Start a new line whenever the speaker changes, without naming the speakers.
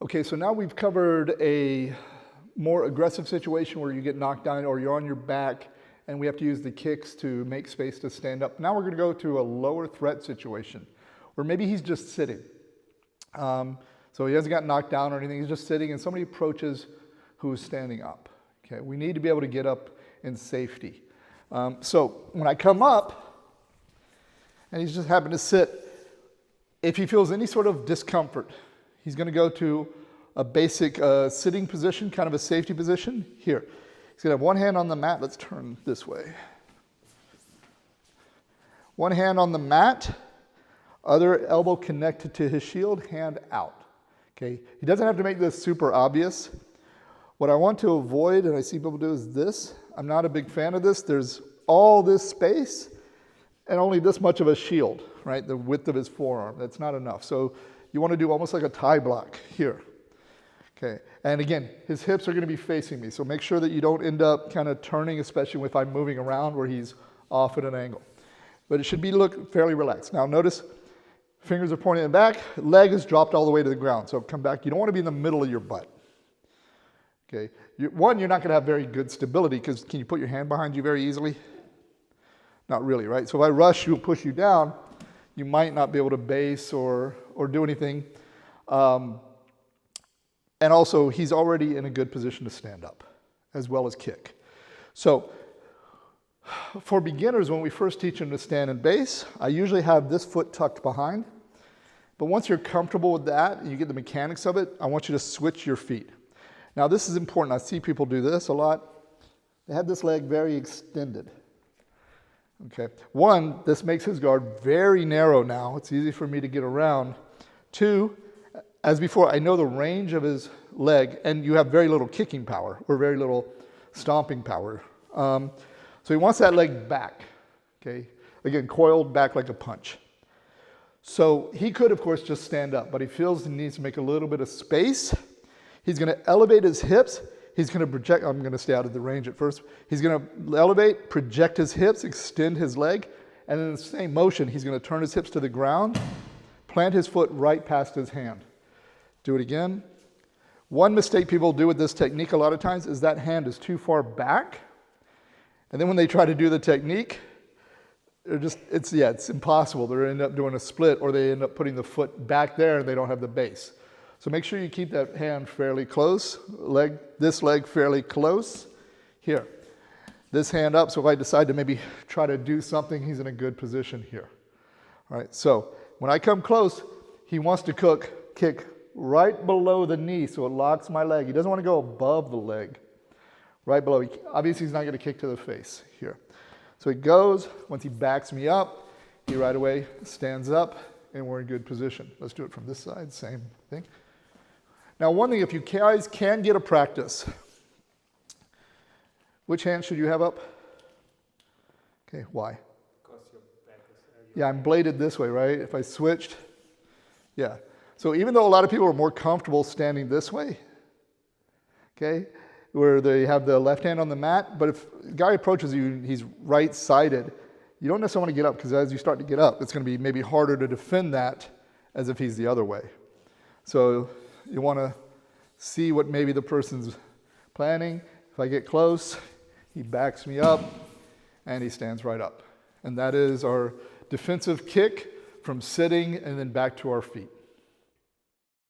Okay, so now we've covered a more aggressive situation where you get knocked down or you're on your back and we have to use the kicks to make space to stand up. Now we're going to go to a lower threat situation where maybe he's just sitting. So he hasn't got knocked down or anything, he's just sitting and somebody approaches who's standing up. Okay, we need to be able to get up in safety. So when I come up and he's just happened to sit, if he feels any sort of discomfort, he's going to go to a basic sitting position, kind of a safety position. Here, he's going to have one hand on the mat. Let's turn this way. One hand on the mat, other elbow connected to his shield, hand out. Okay, he doesn't have to make this super obvious. What I want to avoid, and I see people do, is this. I'm not a big fan of this. There's all this space and only this much of a shield, right? The width of his forearm. That's not enough. So you want to do almost like a tie block here. Okay, and again, his hips are going to be facing me. So make sure that you don't end up kind of turning, especially if I'm moving around where he's off at an angle. But it should be look fairly relaxed. Now notice, fingers are pointing in the back, leg is dropped all the way to the ground. So come back. You don't want to be in the middle of your butt. Okay, you're not going to have very good stability because can you put your hand behind you very easily? Not really, right? So if I rush you, push you down, you might not be able to base or do anything. And also, he's already in a good position to stand up, as well as kick. So for beginners, when we first teach them to stand and base, I usually have this foot tucked behind. But once you're comfortable with that, and you get the mechanics of it, I want you to switch your feet. Now this is important. I see people do this a lot. They have this leg very extended. Okay. One, this makes his guard very narrow now. It's easy for me to get around. Two, as before, I know the range of his leg, and you have very little kicking power or very little stomping power. So he wants that leg back, okay? Again, coiled back like a punch. So he could, of course, just stand up, but he feels he needs to make a little bit of space. He's going to elevate his hips. He's going to project, I'm going to stay out of the range at first. He's going to elevate, project his hips, extend his leg, and in the same motion, he's going to turn his hips to the ground, plant his foot right past his hand. Do it again. One mistake people do with this technique a lot of times is that hand is too far back. And then when they try to do the technique, it's impossible. They end up doing a split or they end up putting the foot back there and they don't have the base. So make sure you keep that hand fairly close, this leg fairly close. Here, this hand up, so if I decide to maybe try to do something, he's in a good position here. All right, so when I come close, he wants to kick right below the knee, so it locks my leg. He doesn't want to go above the leg, right below. Obviously, he's not going to kick to the face here. So he goes, once he backs me up, he right away stands up, and we're in good position. Let's do it from this side, same thing. Now, one thing, if you guys can get a practice, which hand should you have up? Okay, why?
Because your back is...
Yeah, I'm bladed this way, right? If I switched, yeah. So even though a lot of people are more comfortable standing this way, okay, where they have the left hand on the mat, but if a guy approaches you, he's right-sided, you don't necessarily want to get up because as you start to get up, it's going to be maybe harder to defend that as if he's the other way. So you want to see what maybe the person's planning. If I get close, he backs me up and he stands right up. And that is our defensive kick from sitting and then back to our feet.